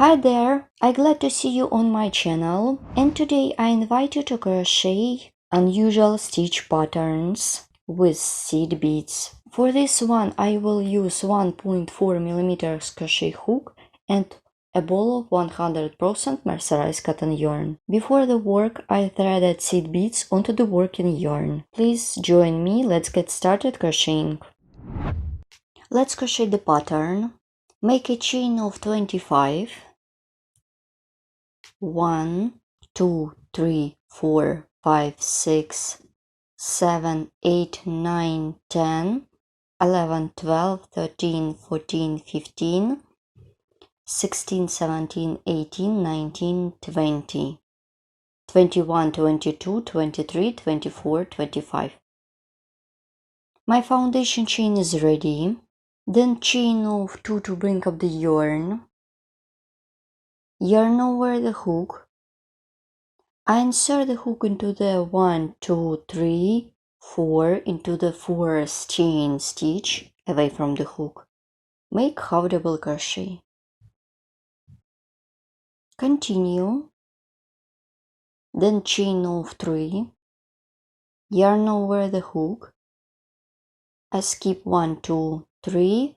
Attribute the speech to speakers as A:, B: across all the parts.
A: Hi there, I'm glad to see you on my channel, and today I invite you to crochet unusual stitch patterns with seed beads. For this one I will use 1.4mm crochet hook and a ball of 100% mercerized cotton yarn. Before the work I threaded seed beads onto the working yarn. Please join me, let's get started crocheting. Let's crochet the pattern. Make a chain of 25. 1, 2, 3, 4, 5, 6, 7, 8, 9, 10, 11, 12, 13, 14, 15, 16, 17, 18, 19, 20, 21, 22, 23, 24, 25. My foundation chain is ready. Then chain of 2 to bring up the yarn. Yarn over the hook. I insert the hook into the 1, 2, 3, 4 into the 4th chain stitch away from the hook. Make half double crochet. Continue. Then chain of 3. Yarn over the hook. I skip 1, 2, 3.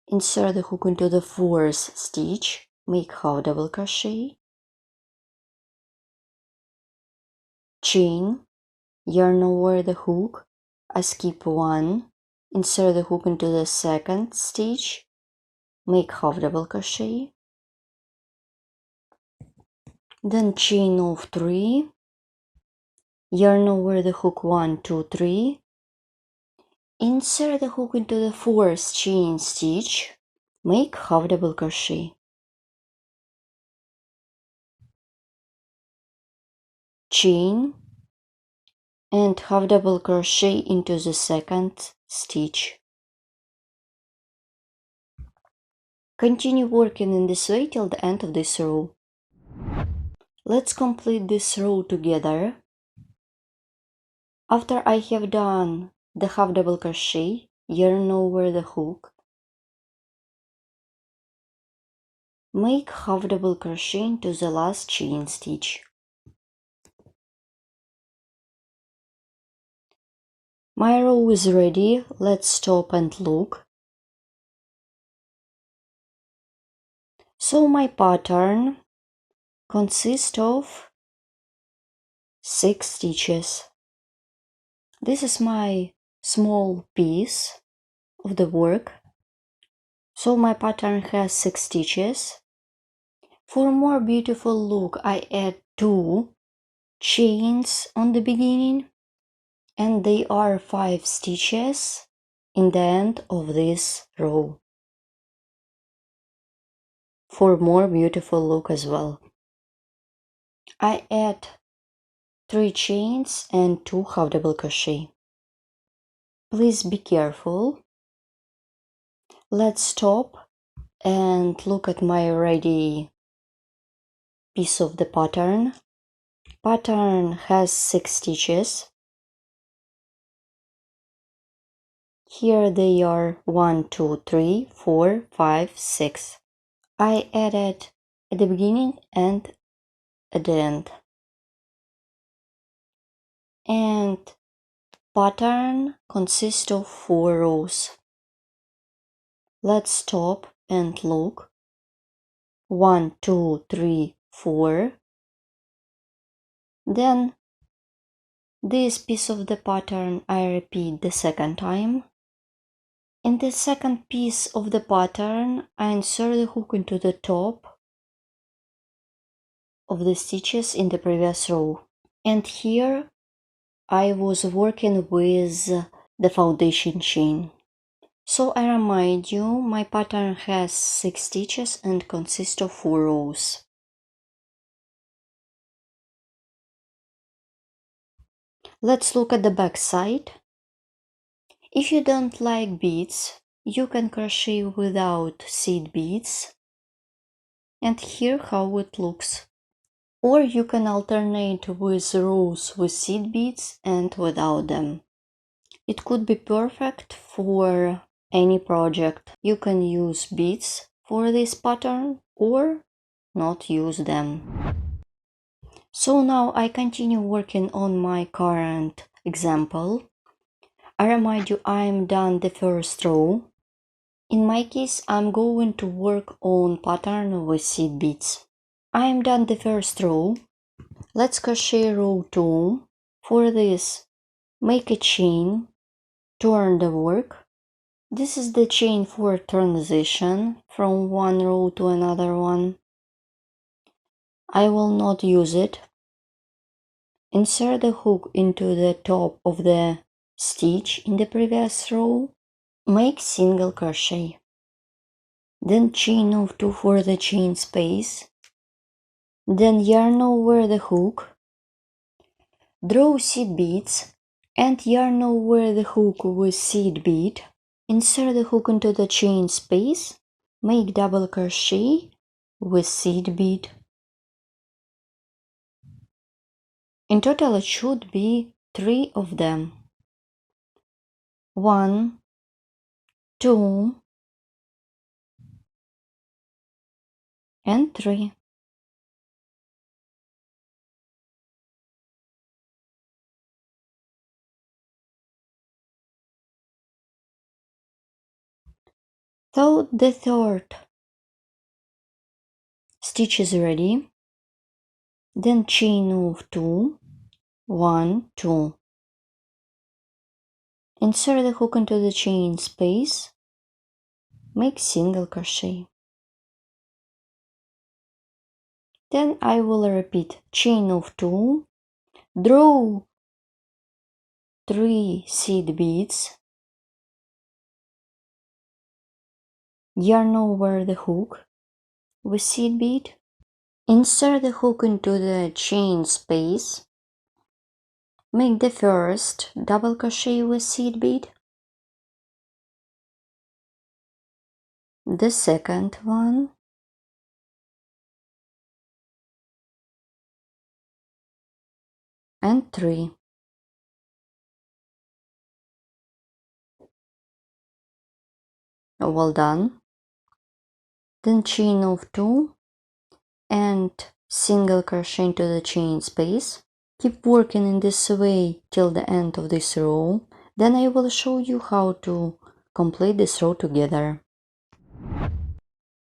A: Insert the hook into the 4th stitch. Make half double crochet. Chain. Yarn over the hook. I skip 1. Insert the hook into the 2nd stitch. Make half double crochet. Then chain of 3. Yarn over the hook 1, 2, 3. Insert the hook into the 4th chain stitch. Make half double crochet. Chain and half double crochet into the 2nd stitch. Continue working in this way till the end of this row. Let's complete this row together. After I have done the half double crochet, yarn over the hook. Make half double crochet into the last chain stitch. My row is ready. Let's stop and look. So my pattern consists of 6 stitches. This is my small piece of the work. So my pattern has 6 stitches. For a more beautiful look, I add 2 chains on the beginning, and they are 5 stitches in the end of this row. For more beautiful look as well. I add 3 chains and 2 half double crochet. Please be careful. Let's stop and look at my ready piece of the pattern. Pattern has 6 stitches. Here they are 1, 2, 3, 4, 5, 6. I added at the beginning and at the end. And pattern consists of 4 rows. Let's stop and look. 1, 2, 3, 4. Then this piece of the pattern I repeat the second time. In the second piece of the pattern I insert the hook into the top of the stitches in the previous row. And here I was working with the foundation chain. So I remind you, my pattern has 6 stitches and consists of 4 rows. Let's look at the back side. If you don't like beads, you can crochet without seed beads. And here how it looks. Or you can alternate with rows with seed beads and without them. It could be perfect for any project. You can use beads for this pattern, or not use them. So now I continue working on my current example. I remind you I'm done the first row. In my case, I'm going to work on pattern with seed beads. I'm done the first row. Let's crochet row 2. For this, make a chain, turn the work. This is the chain for transition from one row to another one. I will not use it. Insert the hook into the top of the stitch in the previous row. Make single crochet. Then chain of 2 for the chain space. Then yarn over the hook. Draw seed beads and yarn over the hook with seed bead. Insert the hook into the chain space. Make double crochet with seed bead. In total it should be 3 of them. 1, 2, and 3. So the third stitch is ready. Then chain of 2, 1, 2. Insert the hook into the chain space. Make single crochet. Then I will repeat chain of 2, draw 3 seed beads, yarn over the hook with seed bead, insert the hook into the chain space, make the first double crochet with seed bead, the second one, and 3. Well done. Then chain of 2 and single crochet into the chain space. Keep working in this way till the end of this row. Then I will show you how to complete this row together.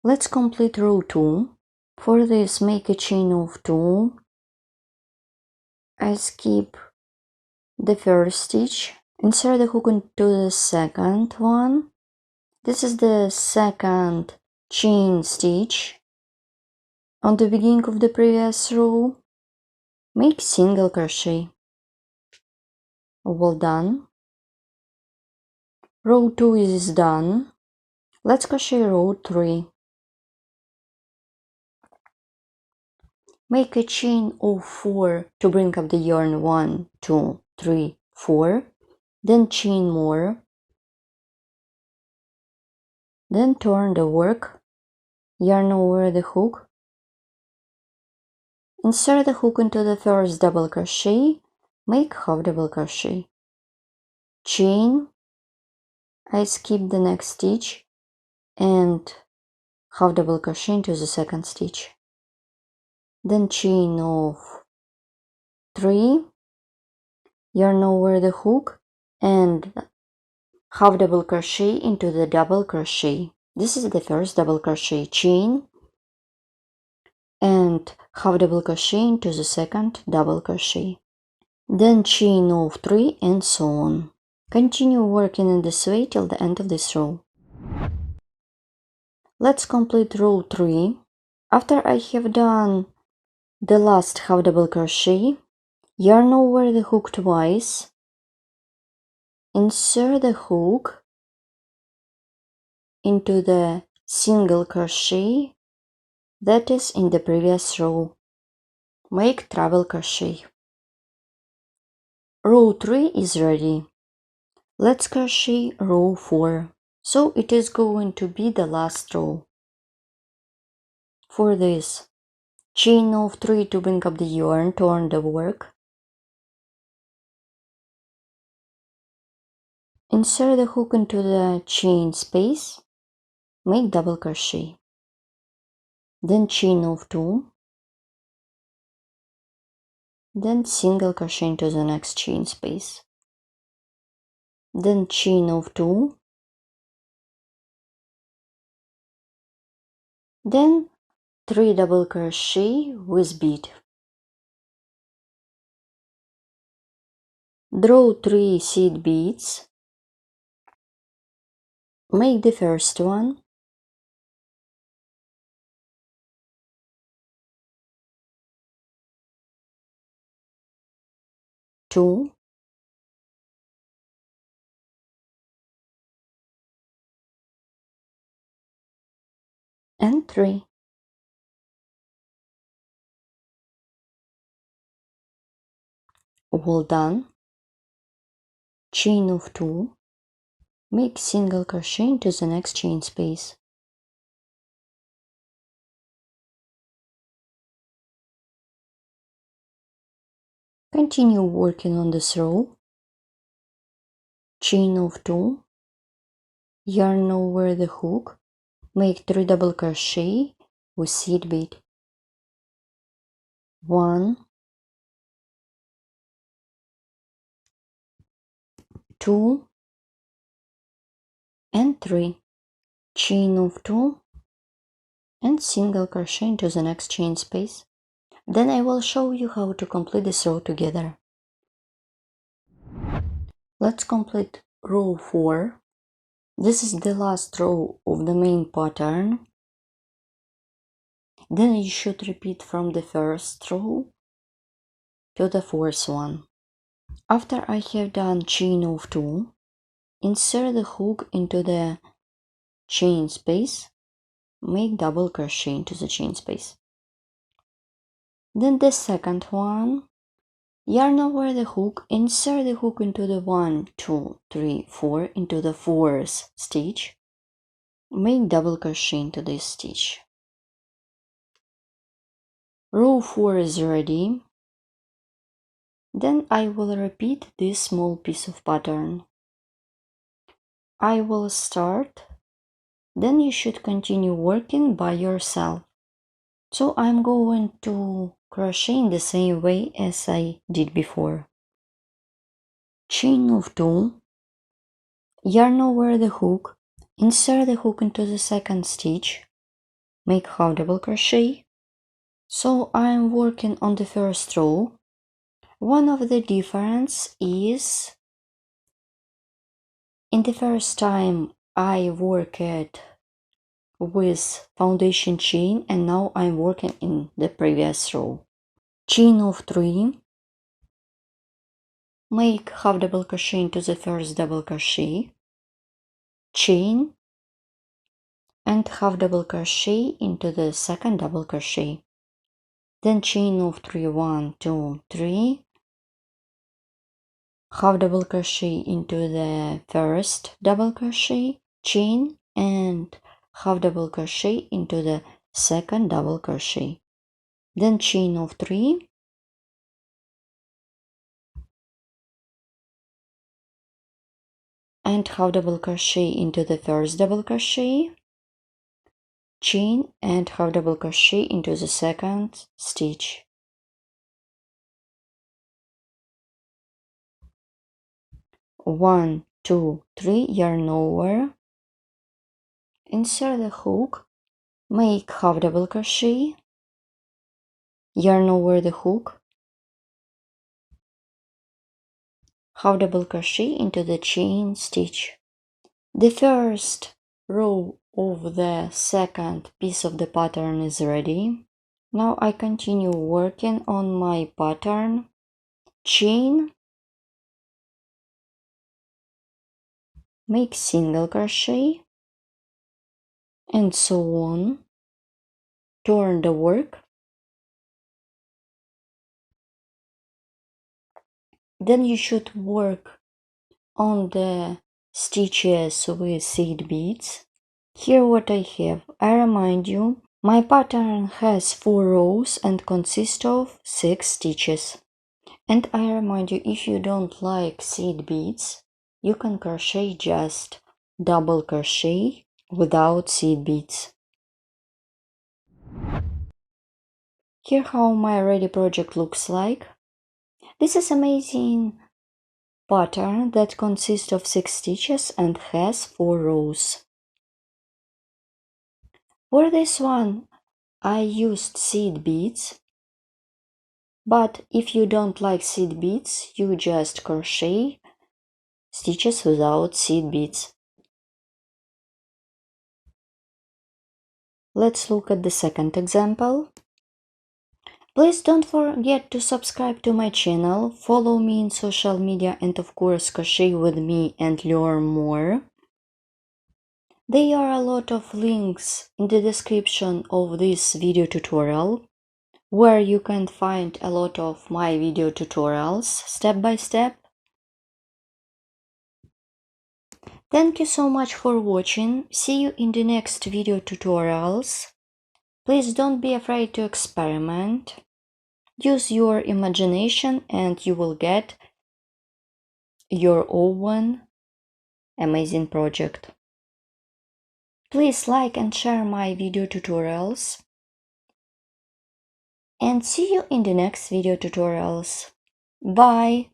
A: Let's complete row 2. For this, make a chain of 2. I skip the first stitch. Insert the hook into the second one. This is the second chain stitch. On the beginning of the previous row, make single crochet. Well done. Row 2 is done. Let's crochet row 3. Make a chain of 4 to bring up the yarn. 1, 2, 3, 4. Then chain more. Then turn the work. Yarn over the hook. Insert the hook into the first double crochet. Make half double crochet. Chain. I skip the next stitch and half double crochet into the second stitch. Then chain of 3. Yarn over the hook and half double crochet into the double crochet. This is the first double crochet. Chain and half double crochet into the second double crochet. Then chain of 3 and so on. Continue working in this way till the end of this row. Let's complete row 3. After I have done the last half double crochet, yarn over the hook twice, insert the hook into the single crochet that is in the previous row. Make treble crochet. Row 3 is ready. Let's crochet row 4. So it is going to be the last row. For this, chain of 3 to bring up the yarn, turn the work. Insert the hook into the chain space. Make double crochet. then chain of 2, then single crochet into the next chain space, then chain of 2, then 3 double crochet with bead. Draw 3 seed beads, make the first one, two, and 3. All done. Chain of 2, make single crochet into the next chain space, continue working on this row, chain of 2, yarn over the hook, make 3 double crochet with seed bead, 1, 2, and 3, chain of 2, and single crochet into the next chain space. Then I will show you how to complete this row together. Let's complete row 4. This is the last row of the main pattern. Then you should repeat from the first row to the fourth one. After I have done chain of 2, insert the hook into the chain space, make double crochet into the chain space. Then the second one, yarn over the hook, insert the hook into the 1, 2, 3, 4 into the fourth stitch, make double crochet into this stitch. Row 4 is ready. Then I will repeat this small piece of pattern. I will start, then you should continue working by yourself. So I'm going to crochet in the same way as I did before. Chain of 2, yarn over the hook, insert the hook into the second stitch, make half double crochet. So I'm working on the first row. One of the difference is in the first time I worked with foundation chain and now I'm working in the previous row. Chain of 3, make half double crochet into the first double crochet, chain, and half double crochet into the second double crochet. Then chain of 3, 1, 2, 3, half double crochet into the first double crochet, chain, and half double crochet into the second double crochet. Then chain of 3, and half double crochet into the first double crochet, chain, and half double crochet into the second stitch. One, two, 3, yarn over, insert the hook, make half double crochet, yarn over the hook, half double crochet into the chain stitch. The first row of the second piece of the pattern is ready. Now I continue working on my pattern, chain, make single crochet, and so on. Turn the work. Then you should work on the stitches with seed beads. Here what I have. I remind you, my pattern has 4 rows and consists of 6 stitches. And I remind you, if you don't like seed beads, you can crochet just double crochet without seed beads. Here how my ready project looks like. This is amazing pattern that consists of 6 stitches and has 4 rows. For this one I used seed beads, but if you don't like seed beads, you just crochet stitches without seed beads. Let's look at the second example. Please don't forget to subscribe to my channel, follow me in social media, and of course crochet with me and learn more. There are a lot of links in the description of this video tutorial, where you can find a lot of my video tutorials step by step. Thank you so much for watching. See you in the next video tutorials. Please don't be afraid to experiment. Use your imagination and you will get your own amazing project. Please like and share my video tutorials. And see you in the next video tutorials. Bye!